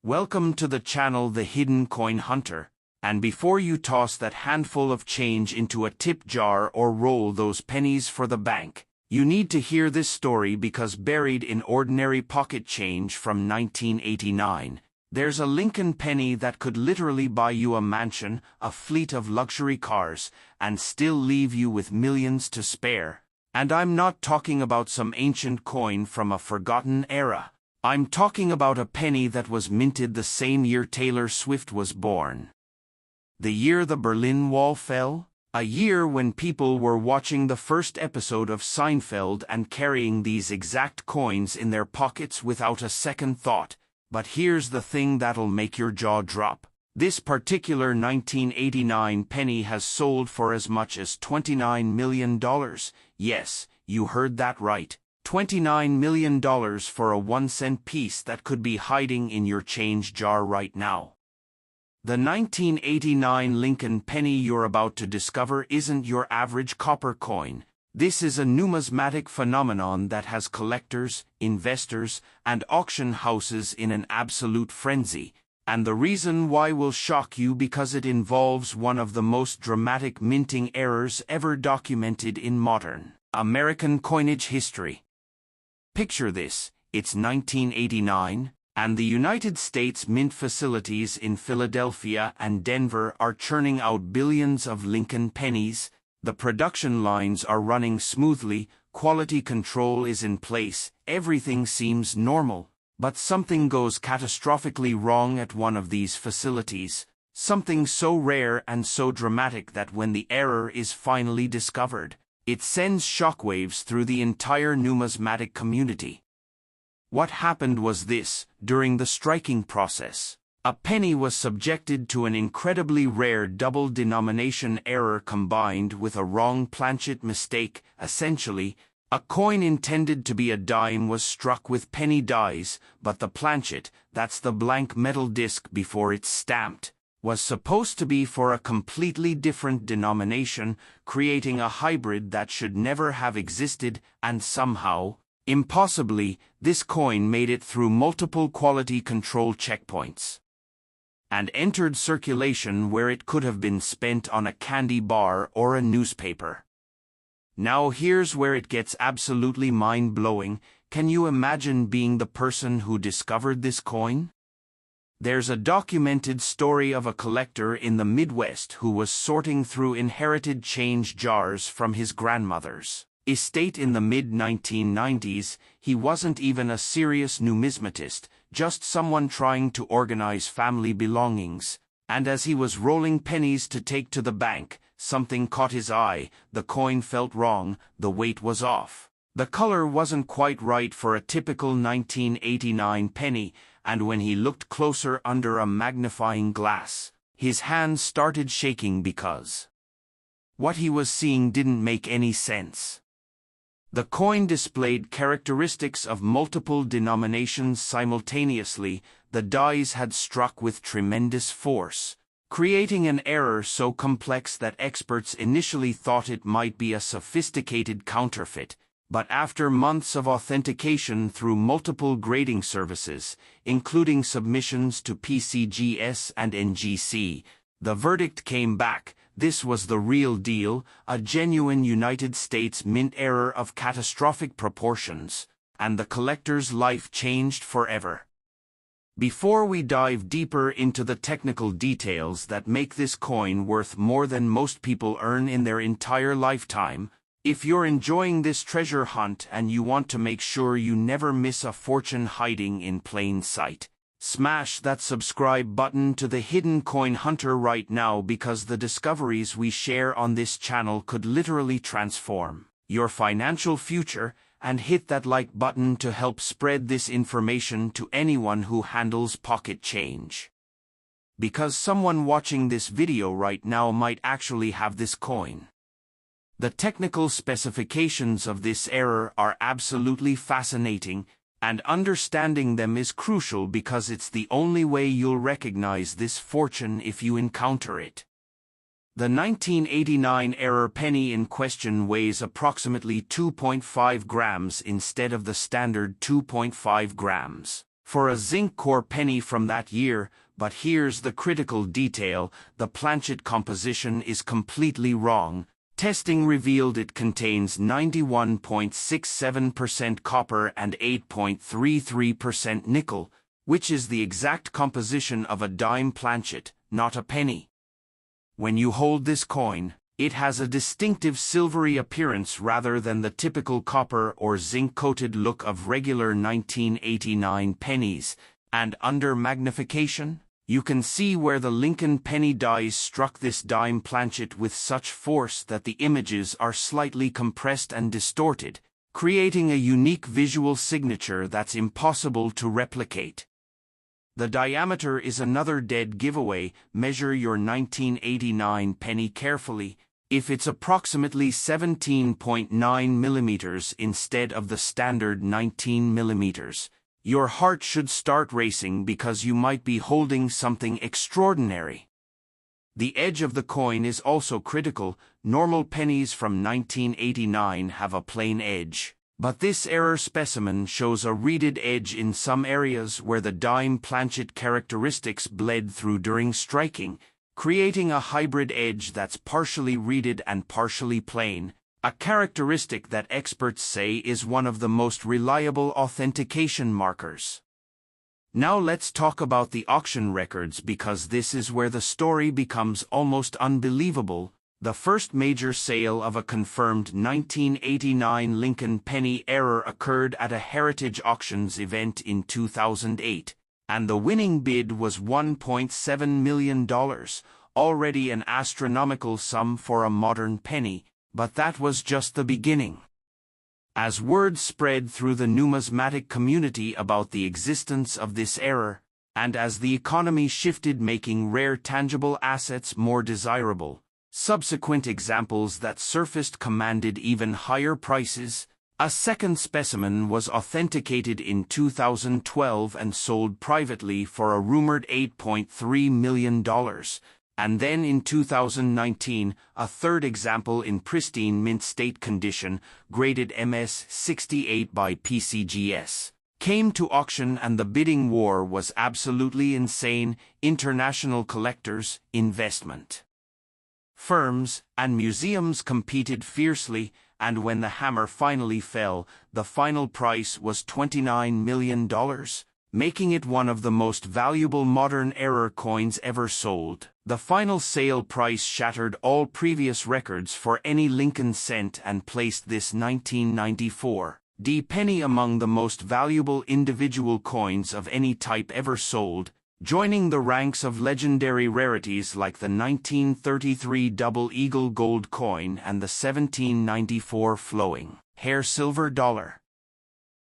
Welcome to the channel The Hidden Coin Hunter, and before you toss that handful of change into a tip jar or roll those pennies for the bank, you need to hear this story because buried in ordinary pocket change from 1989, there's a Lincoln penny that could literally buy you a mansion, a fleet of luxury cars, and still leave you with millions to spare. And I'm not talking about some ancient coin from a forgotten era. I'm talking about a penny that was minted the same year Taylor Swift was born. The year the Berlin Wall fell? A year when people were watching the first episode of Seinfeld and carrying these exact coins in their pockets without a second thought. But here's the thing that'll make your jaw drop. This particular 1989 penny has sold for as much as $29 million. Yes, you heard that right. $29 million for a 1-cent piece that could be hiding in your change jar right now. The 1989 Lincoln penny you're about to discover isn't your average copper coin. This is a numismatic phenomenon that has collectors, investors, and auction houses in an absolute frenzy. And the reason why will shock you because it involves one of the most dramatic minting errors ever documented in modern American coinage history. Picture this, it's 1989, and the United States mint facilities in Philadelphia and Denver are churning out billions of Lincoln pennies. The production lines are running smoothly, quality control is in place, everything seems normal. But something goes catastrophically wrong at one of these facilities, something so rare and so dramatic that when the error is finally discovered, it sends shockwaves through the entire numismatic community. What happened was this: during the striking process, a penny was subjected to an incredibly rare double denomination error combined with a wrong planchet mistake. Essentially, a coin intended to be a dime was struck with penny dies, but the planchet, that's the blank metal disc before it's stamped, was supposed to be for a completely different denomination, creating a hybrid that should never have existed, and somehow, impossibly, this coin made it through multiple quality control checkpoints and entered circulation where it could have been spent on a candy bar or a newspaper. Now here's where it gets absolutely mind-blowing. Can you imagine being the person who discovered this coin? There's a documented story of a collector in the Midwest who was sorting through inherited change jars from his grandmother's estate in the mid-1990s. He wasn't even a serious numismatist, just someone trying to organize family belongings. And as he was rolling pennies to take to the bank, something caught his eye. The coin felt wrong, the weight was off. The color wasn't quite right for a typical 1989 penny, and when he looked closer under a magnifying glass, his hands started shaking because what he was seeing didn't make any sense. The coin displayed characteristics of multiple denominations simultaneously. The dies had struck with tremendous force, creating an error so complex that experts initially thought it might be a sophisticated counterfeit. But after months of authentication through multiple grading services, including submissions to PCGS and NGC, the verdict came back. This was the real deal, a genuine United States mint error of catastrophic proportions, and the collector's life changed forever. Before we dive deeper into the technical details that make this coin worth more than most people earn in their entire lifetime, if you're enjoying this treasure hunt and you want to make sure you never miss a fortune hiding in plain sight, smash that subscribe button to the Hidden Coin Hunter right now, because the discoveries we share on this channel could literally transform your financial future, and hit that like button to help spread this information to anyone who handles pocket change. Because someone watching this video right now might actually have this coin. The technical specifications of this error are absolutely fascinating, and understanding them is crucial because it's the only way you'll recognize this fortune if you encounter it. The 1989 error penny in question weighs approximately 2.5 grams instead of the standard 2.5 grams. for a zinc core penny from that year, but here's the critical detail: the planchet composition is completely wrong. Testing revealed it contains 91.67% copper and 8.33% nickel, which is the exact composition of a dime planchet, not a penny. When you hold this coin, it has a distinctive silvery appearance rather than the typical copper or zinc-coated look of regular 1989 pennies, and under magnification, you can see where the Lincoln penny dies struck this dime planchet with such force that the images are slightly compressed and distorted, creating a unique visual signature that's impossible to replicate. The diameter is another dead giveaway. Measure your 1989 penny carefully. If it's approximately 17.9 millimeters instead of the standard 19 millimeters, your heart should start racing because you might be holding something extraordinary. The edge of the coin is also critical. Normal pennies from 1989 have a plain edge, but this error specimen shows a reeded edge in some areas where the dime planchet characteristics bled through during striking, creating a hybrid edge that's partially reeded and partially plain, a characteristic that experts say is one of the most reliable authentication markers. Now let's talk about the auction records, because this is where the story becomes almost unbelievable. The first major sale of a confirmed 1989 Lincoln penny error occurred at a Heritage Auctions event in 2008, and the winning bid was $1.7 million, already an astronomical sum for a modern penny. But that was just the beginning. As word spread through the numismatic community about the existence of this error, and as the economy shifted, making rare tangible assets more desirable, subsequent examples that surfaced commanded even higher prices. A second specimen was authenticated in 2012 and sold privately for a rumored $8.3 million. And then in 2019, a third example in pristine mint state condition, graded MS-68 by PCGS, came to auction, and the bidding war was absolutely insane. International collectors, investment firms, and museums competed fiercely, and when the hammer finally fell, the final price was $29 million, making it one of the most valuable modern error coins ever sold. The final sale price shattered all previous records for any Lincoln cent and placed this 1994 D penny among the most valuable individual coins of any type ever sold, joining the ranks of legendary rarities like the 1933 Double Eagle gold coin and the 1794 flowing hair silver dollar.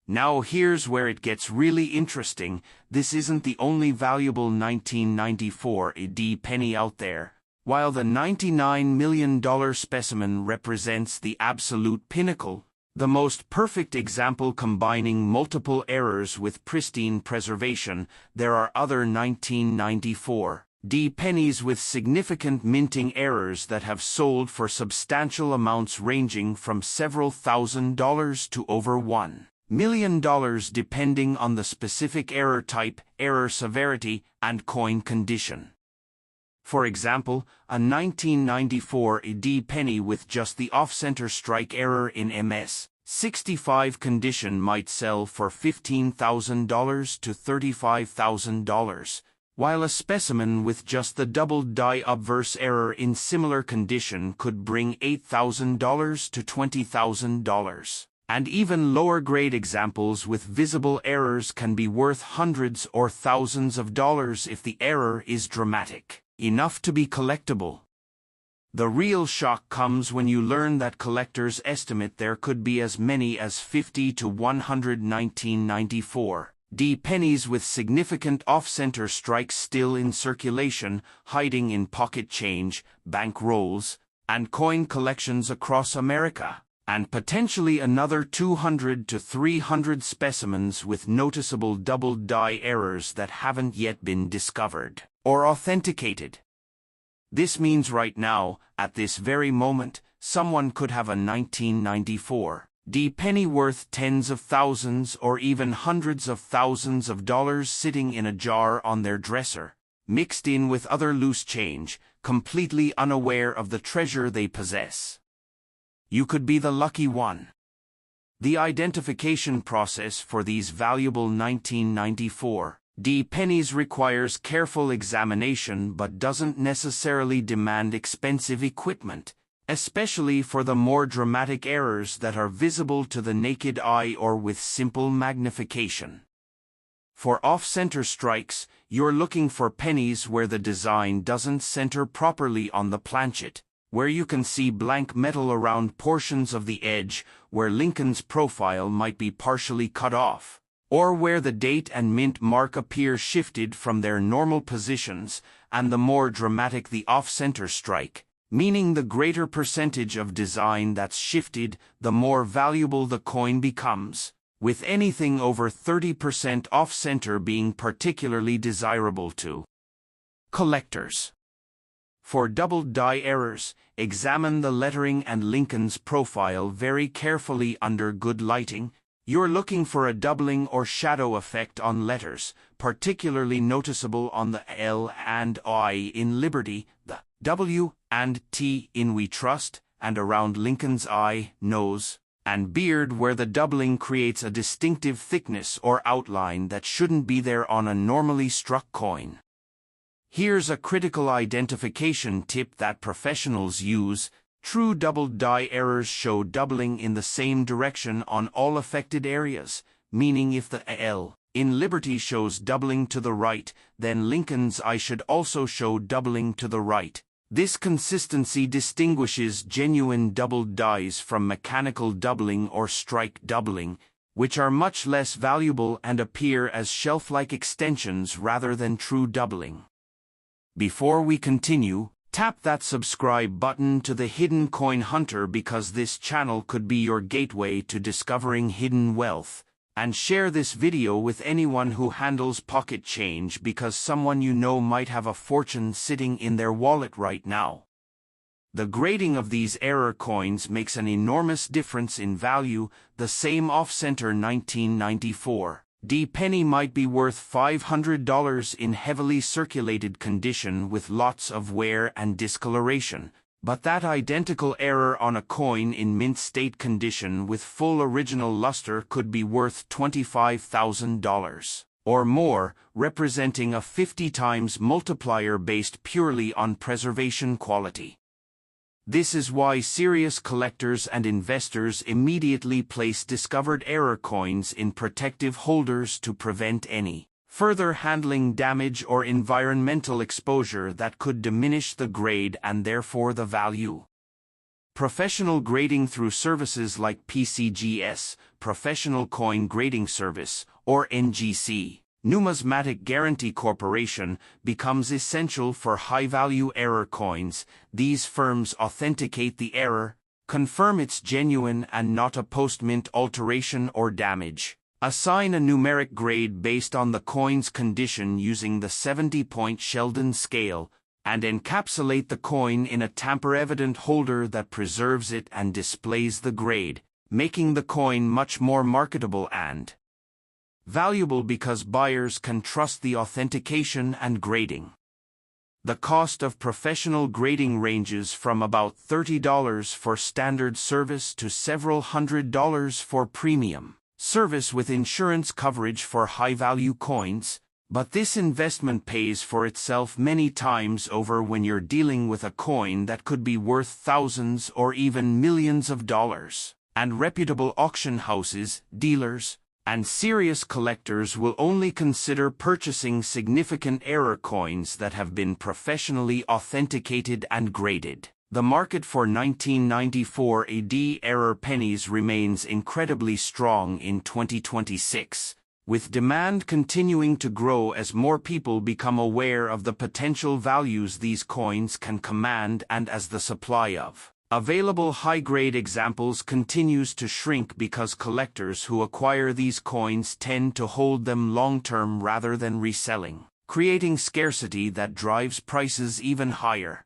Now here's where it gets really interesting. This isn't the only valuable 1994 D penny out there. While the $99 million specimen represents the absolute pinnacle, the most perfect example combining multiple errors with pristine preservation, there are other 1994 D pennies with significant minting errors that have sold for substantial amounts, ranging from several $1,000s to over $1 million, depending on the specific error type, error severity, and coin condition. For example, a 1994 D penny with just the off-center strike error in MS-65 condition might sell for $15,000 to $35,000, while a specimen with just the double die obverse error in similar condition could bring $8,000 to $20,000. And even lower-grade examples with visible errors can be worth hundreds or thousands of dollars if the error is dramatic enough to be collectible. The real shock comes when you learn that collectors estimate there could be as many as 50 to 100 1994 D pennies with significant off-center strikes still in circulation, hiding in pocket change, bank rolls, and coin collections across America, and potentially another 200 to 300 specimens with noticeable double die errors that haven't yet been discovered or authenticated. This means right now, at this very moment, someone could have a 1994 D penny worth tens of thousands or even hundreds of thousands of dollars sitting in a jar on their dresser, mixed in with other loose change, completely unaware of the treasure they possess. You could be the lucky one. The identification process for these valuable 1994 D pennies requires careful examination but doesn't necessarily demand expensive equipment, especially for the more dramatic errors that are visible to the naked eye or with simple magnification. For off-center strikes, you're looking for pennies where the design doesn't center properly on the planchet, where you can see blank metal around portions of the edge, where Lincoln's profile might be partially cut off, or where the date and mint mark appear shifted from their normal positions, and the more dramatic the off-center strike, meaning the greater percentage of design that's shifted, the more valuable the coin becomes, with anything over 30% off-center being particularly desirable to collectors. For double die errors, examine the lettering and Lincoln's profile very carefully under good lighting. You're looking for a doubling or shadow effect on letters, particularly noticeable on the L and I in Liberty, the W and T in We Trust, and around Lincoln's eye, nose, and beard where the doubling creates a distinctive thickness or outline that shouldn't be there on a normally struck coin. Here's a critical identification tip that professionals use. True double die errors show doubling in the same direction on all affected areas, meaning if the L in Liberty shows doubling to the right, then Lincoln's eye should also show doubling to the right. This consistency distinguishes genuine double dies from mechanical doubling or strike doubling, which are much less valuable and appear as shelf-like extensions rather than true doubling. Before we continue, tap that subscribe button to the Hidden Coin Hunter because this channel could be your gateway to discovering hidden wealth, and share this video with anyone who handles pocket change because someone you know might have a fortune sitting in their wallet right now. The grading of these error coins makes an enormous difference in value. The same off-center 1994 D penny might be worth $500 in heavily circulated condition with lots of wear and discoloration, but that identical error on a coin in mint state condition with full original luster could be worth $25,000 or more, representing a 50 times multiplier based purely on preservation quality. This is why serious collectors and investors immediately place discovered error coins in protective holders to prevent any further handling damage or environmental exposure that could diminish the grade and therefore the value. Professional grading through services like PCGS, Professional Coin Grading Service, or NGC, Numismatic Guarantee Corporation, becomes essential for high-value error coins. These firms authenticate the error, confirm it's genuine and not a post-mint alteration or damage, assign a numeric grade based on the coin's condition using the 70-point Sheldon scale, and encapsulate the coin in a tamper-evident holder that preserves it and displays the grade, making the coin much more marketable and valuable because buyers can trust the authentication and grading. The cost of professional grading ranges from about $30 for standard service to several $100s for premium service with insurance coverage for high-value coins, but this investment pays for itself many times over when you're dealing with a coin that could be worth thousands or even millions of dollars, and reputable auction houses, dealers, and serious collectors will only consider purchasing significant error coins that have been professionally authenticated and graded. The market for 1994 AD error pennies remains incredibly strong in 2026, with demand continuing to grow as more people become aware of the potential values these coins can command and as the supply of available high-grade examples continues to shrink because collectors who acquire these coins tend to hold them long-term rather than reselling, creating scarcity that drives prices even higher.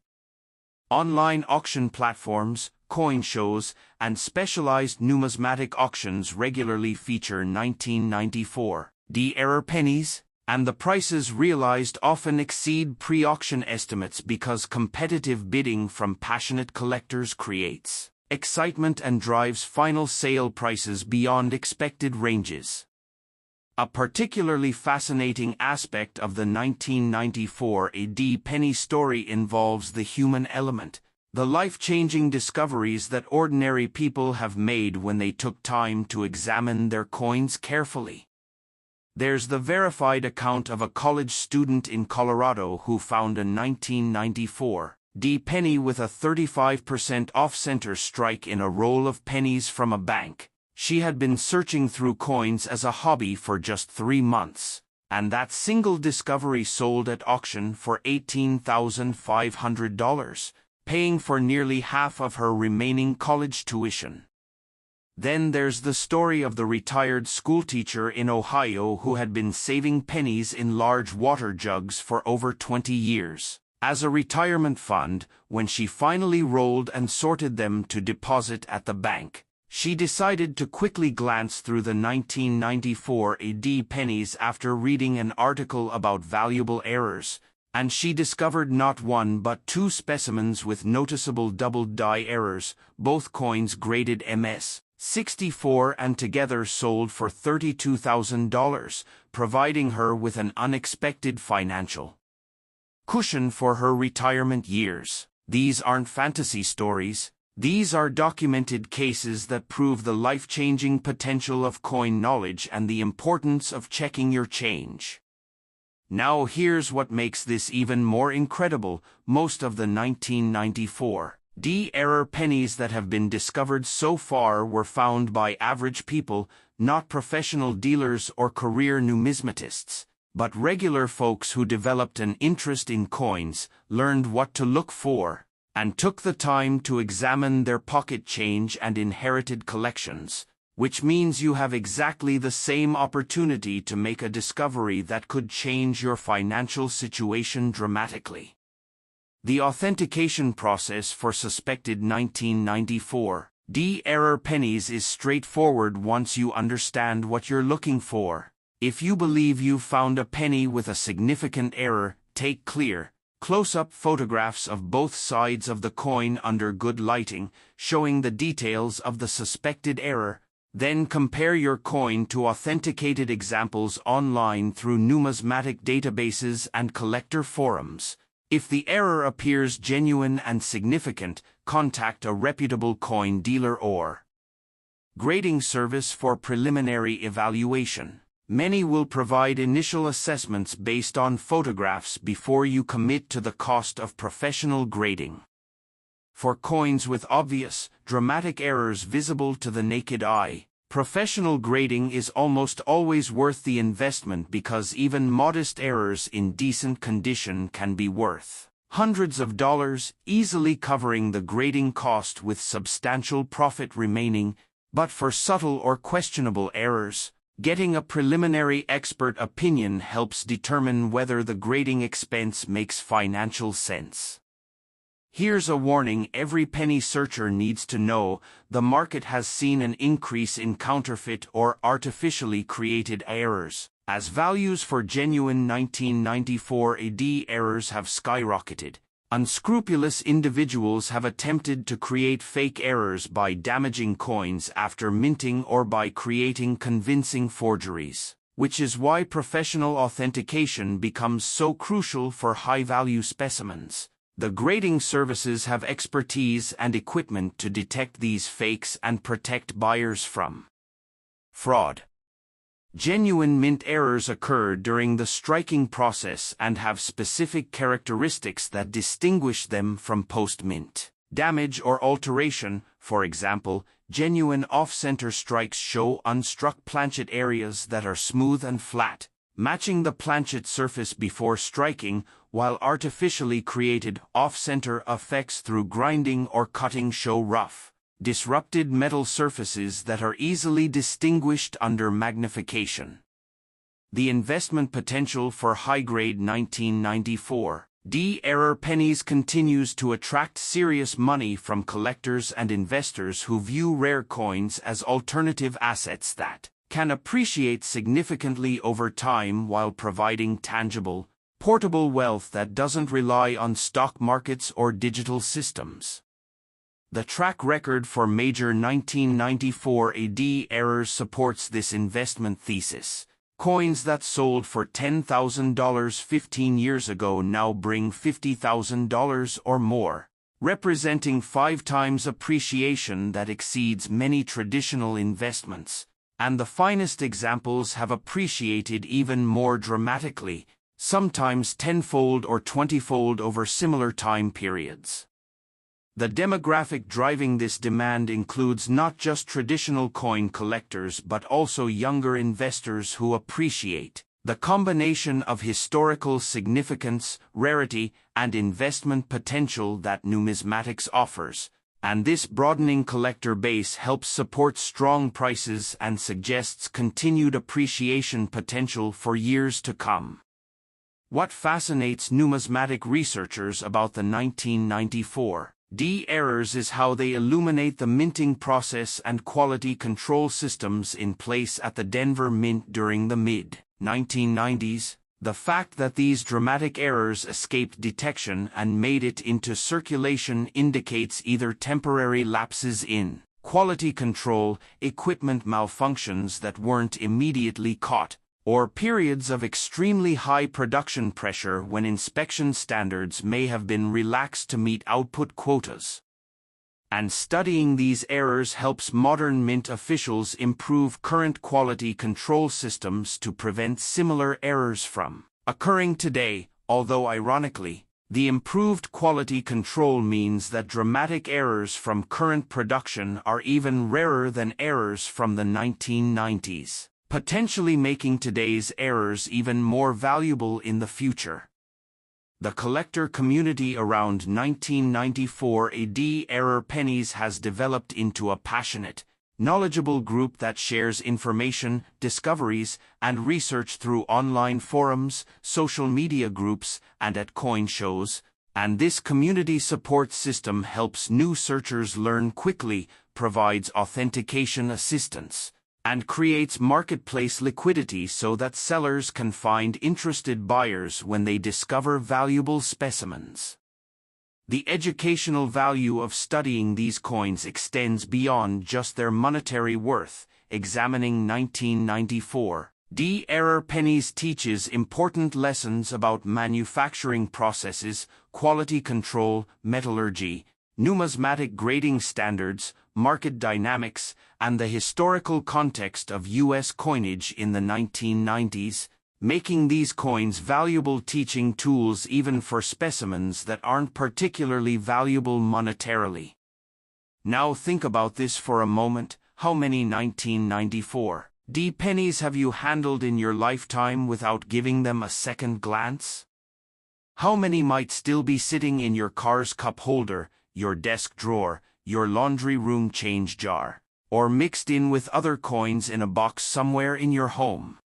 Online auction platforms, coin shows, and specialized numismatic auctions regularly feature 1994 D-error pennies, and the prices realized often exceed pre-auction estimates because competitive bidding from passionate collectors creates excitement and drives final sale prices beyond expected ranges. A particularly fascinating aspect of the 1994 AD penny story involves the human element, the life-changing discoveries that ordinary people have made when they took time to examine their coins carefully. There's the verified account of a college student in Colorado who found a 1994 D penny with a 35% off-center strike in a roll of pennies from a bank. She had been searching through coins as a hobby for just 3 months, and that single discovery sold at auction for $18,500, paying for nearly half of her remaining college tuition. Then there's the story of the retired schoolteacher in Ohio who had been saving pennies in large water jugs for over 20 years. As a retirement fund, when she finally rolled and sorted them to deposit at the bank, she decided to quickly glance through the 1994 AD pennies after reading an article about valuable errors, and she discovered not one but 2 specimens with noticeable double die errors, both coins graded MS 64 and together sold for $32,000, providing her with an unexpected financial cushion for her retirement years. These aren't fantasy stories. These are documented cases that prove the life-changing potential of coin knowledge and the importance of checking your change. Now here's what makes this even more incredible. Most of the 1994 D-error pennies that have been discovered so far were found by average people, not professional dealers or career numismatists, but regular folks who developed an interest in coins, learned what to look for, and took the time to examine their pocket change and inherited collections, which means you have exactly the same opportunity to make a discovery that could change your financial situation dramatically. The authentication process for suspected 1994 D-error pennies is straightforward once you understand what you're looking for. If you believe you've found a penny with a significant error, take clear, close-up photographs of both sides of the coin under good lighting, showing the details of the suspected error. Then compare your coin to authenticated examples online through numismatic databases and collector forums. If the error appears genuine and significant, contact a reputable coin dealer or grading service for preliminary evaluation. Many will provide initial assessments based on photographs before you commit to the cost of professional grading. For coins with obvious, dramatic errors visible to the naked eye, professional grading is almost always worth the investment because even modest errors in decent condition can be worth hundreds of dollars, easily covering the grading cost with substantial profit remaining. But for subtle or questionable errors, getting a preliminary expert opinion helps determine whether the grading expense makes financial sense. Here's a warning every penny searcher needs to know: the market has seen an increase in counterfeit or artificially created errors, as values for genuine 1994 AD errors have skyrocketed. Unscrupulous individuals have attempted to create fake errors by damaging coins after minting or by creating convincing forgeries, which is why professional authentication becomes so crucial for high-value specimens. The grading services have expertise and equipment to detect these fakes and protect buyers from fraud. Genuine mint errors occur during the striking process and have specific characteristics that distinguish them from post-mint damage or alteration. For example, genuine off-center strikes show unstruck planchet areas that are smooth and flat, matching the planchet surface before striking, while artificially created off-center effects through grinding or cutting show rough, disrupted metal surfaces that are easily distinguished under magnification. The investment potential for high-grade 1994 Error pennies continues to attract serious money from collectors and investors who view rare coins as alternative assets that can appreciate significantly over time while providing tangible, portable wealth that doesn't rely on stock markets or digital systems. The track record for major 1994 AD errors supports this investment thesis. Coins that sold for $10,000 15 years ago now bring $50,000 or more, representing 5 times appreciation that exceeds many traditional investments, and the finest examples have appreciated even more dramatically, sometimes tenfold or 20-fold over similar time periods. The demographic driving this demand includes not just traditional coin collectors but also younger investors who appreciate the combination of historical significance, rarity, and investment potential that numismatics offers, and this broadening collector base helps support strong prices and suggests continued appreciation potential for years to come. What fascinates numismatic researchers about the 1994 errors is how they illuminate the minting process and quality control systems in place at the Denver Mint during the mid-1990s. The fact that these dramatic errors escaped detection and made it into circulation indicates either temporary lapses in quality control, equipment malfunctions that weren't immediately caught, or periods of extremely high production pressure when inspection standards may have been relaxed to meet output quotas. And studying these errors helps modern mint officials improve current quality control systems to prevent similar errors from occurring today, although ironically, the improved quality control means that dramatic errors from current production are even rarer than errors from the 1990s. Potentially making today's errors even more valuable in the future. The collector community around 1994 AD error pennies has developed into a passionate, knowledgeable group that shares information, discoveries, and research through online forums, social media groups, and at coin shows, and this community support system helps new searchers learn quickly, provides authentication assistance, and creates marketplace liquidity so that sellers can find interested buyers when they discover valuable specimens. The educational value of studying these coins extends beyond just their monetary worth. Examining 1994 error pennies teaches important lessons about manufacturing processes, quality control, metallurgy, numismatic grading standards, market dynamics, and the historical context of U.S. coinage in the 1990s, making these coins valuable teaching tools even for specimens that aren't particularly valuable monetarily. Now think about this for a moment. How many 1994 pennies have you handled in your lifetime without giving them a second glance? How many might still be sitting in your car's cup holder, your desk drawer, your laundry room change jar, or mixed in with other coins in a box somewhere in your home?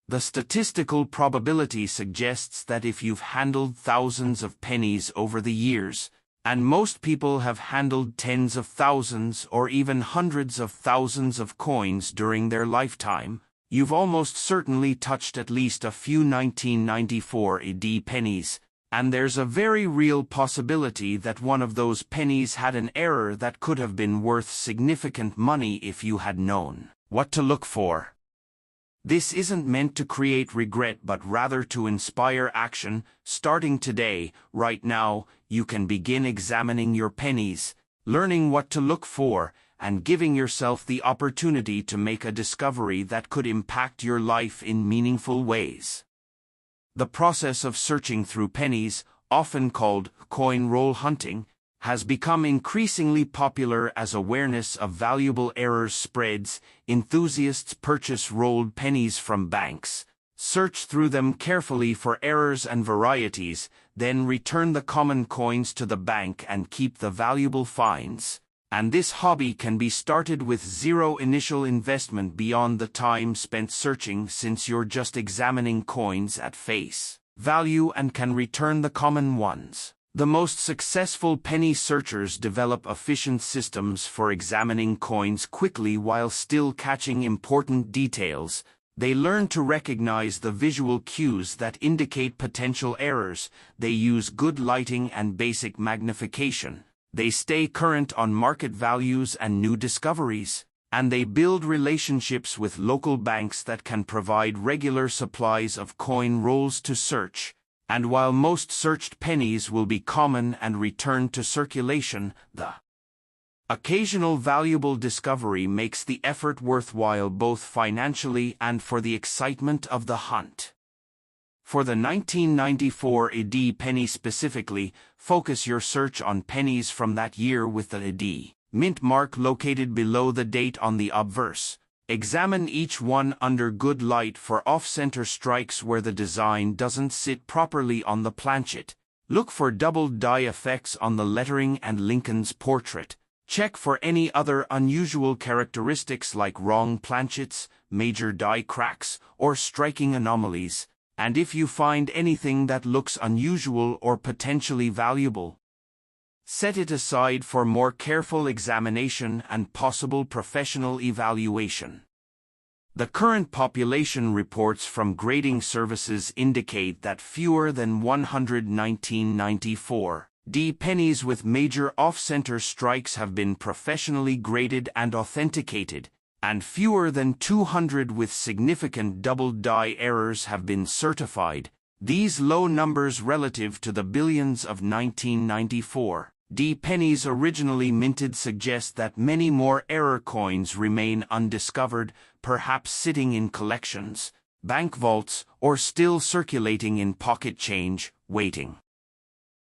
The statistical probability suggests that if you've handled thousands of pennies over the years, and most people have handled tens of thousands or even hundreds of thousands of coins during their lifetime, you've almost certainly touched at least a few 1994 AD pennies, and there's a very real possibility that one of those pennies had an error that could have been worth significant money if you had known what to look for. This isn't meant to create regret but rather to inspire action. Starting today, right now, you can begin examining your pennies, learning what to look for, and giving yourself the opportunity to make a discovery that could impact your life in meaningful ways. The process of searching through pennies, often called coin roll hunting, has become increasingly popular as awareness of valuable errors spreads. Enthusiasts purchase rolled pennies from banks, search through them carefully for errors and varieties, then return the common coins to the bank and keep the valuable finds. And this hobby can be started with zero initial investment beyond the time spent searching, since you're just examining coins at face value and can return the common ones. The most successful penny searchers develop efficient systems for examining coins quickly while still catching important details. They learn to recognize the visual cues that indicate potential errors. They use good lighting and basic magnification. They stay current on market values and new discoveries. And they build relationships with local banks that can provide regular supplies of coin rolls to search. And while most searched pennies will be common and returned to circulation, the occasional valuable discovery makes the effort worthwhile both financially and for the excitement of the hunt. For the 1994 AD penny specifically, focus your search on pennies from that year with the AD mint mark located below the date on the obverse. Examine each one under good light for off-center strikes where the design doesn't sit properly on the planchet. Look for double die effects on the lettering and Lincoln's portrait. Check for any other unusual characteristics like wrong planchets, major die cracks, or striking anomalies. And if you find anything that looks unusual or potentially valuable, set it aside for more careful examination and possible professional evaluation. The current population reports from grading services indicate that fewer than 194 pennies with major off-center strikes have been professionally graded and authenticated, and fewer than 200 with significant double die errors have been certified. These low numbers relative to the billions of 1994 pennies originally minted suggest that many more error coins remain undiscovered, perhaps sitting in collections, bank vaults, or still circulating in pocket change, waiting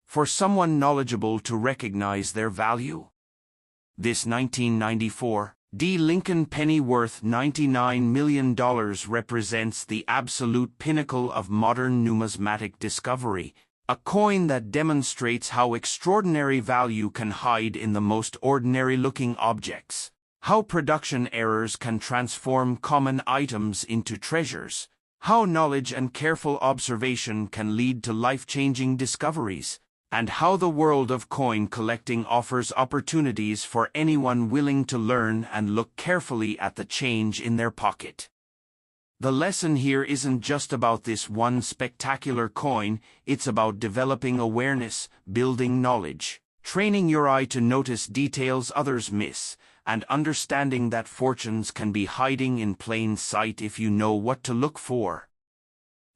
for someone knowledgeable to recognize their value. This 1994 Lincoln penny worth $99 million represents the absolute pinnacle of modern numismatic discovery, a coin that demonstrates how extraordinary value can hide in the most ordinary-looking objects, how production errors can transform common items into treasures, how knowledge and careful observation can lead to life-changing discoveries, and how the world of coin collecting offers opportunities for anyone willing to learn and look carefully at the change in their pocket. The lesson here isn't just about this one spectacular coin, it's about developing awareness, building knowledge, training your eye to notice details others miss, and understanding that fortunes can be hiding in plain sight if you know what to look for.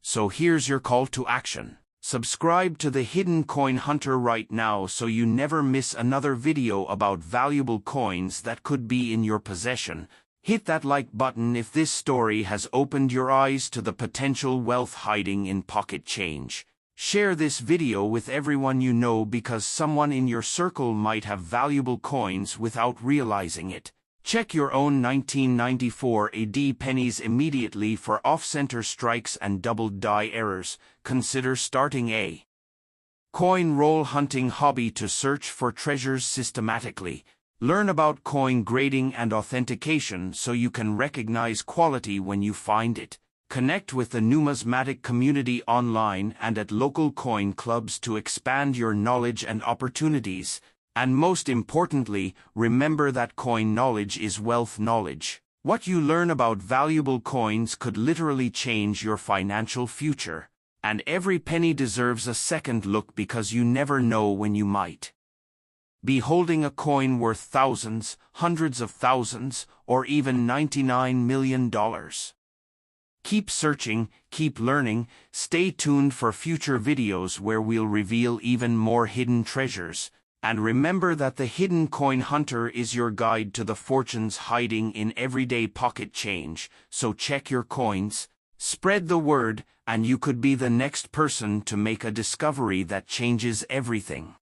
So here's your call to action. Subscribe to the Hidden Coin Hunter right now so you never miss another video about valuable coins that could be in your possession. Hit that like button if this story has opened your eyes to the potential wealth hiding in pocket change. Share this video with everyone you know because someone in your circle might have valuable coins without realizing it. Check your own 1994 AD pennies immediately for off-center strikes and double die errors. Consider starting a coin roll hunting hobby to search for treasures systematically. Learn about coin grading and authentication so you can recognize quality when you find it. Connect with the numismatic community online and at local coin clubs to expand your knowledge and opportunities. And most importantly, remember that coin knowledge is wealth knowledge. What you learn about valuable coins could literally change your financial future. And every penny deserves a second look because you never know when you might be holding a coin worth thousands, hundreds of thousands, or even $99 million. Keep searching, keep learning, stay tuned for future videos where we'll reveal even more hidden treasures. And remember that the Hidden Coin Hunter is your guide to the fortunes hiding in everyday pocket change, so check your coins, spread the word, and you could be the next person to make a discovery that changes everything.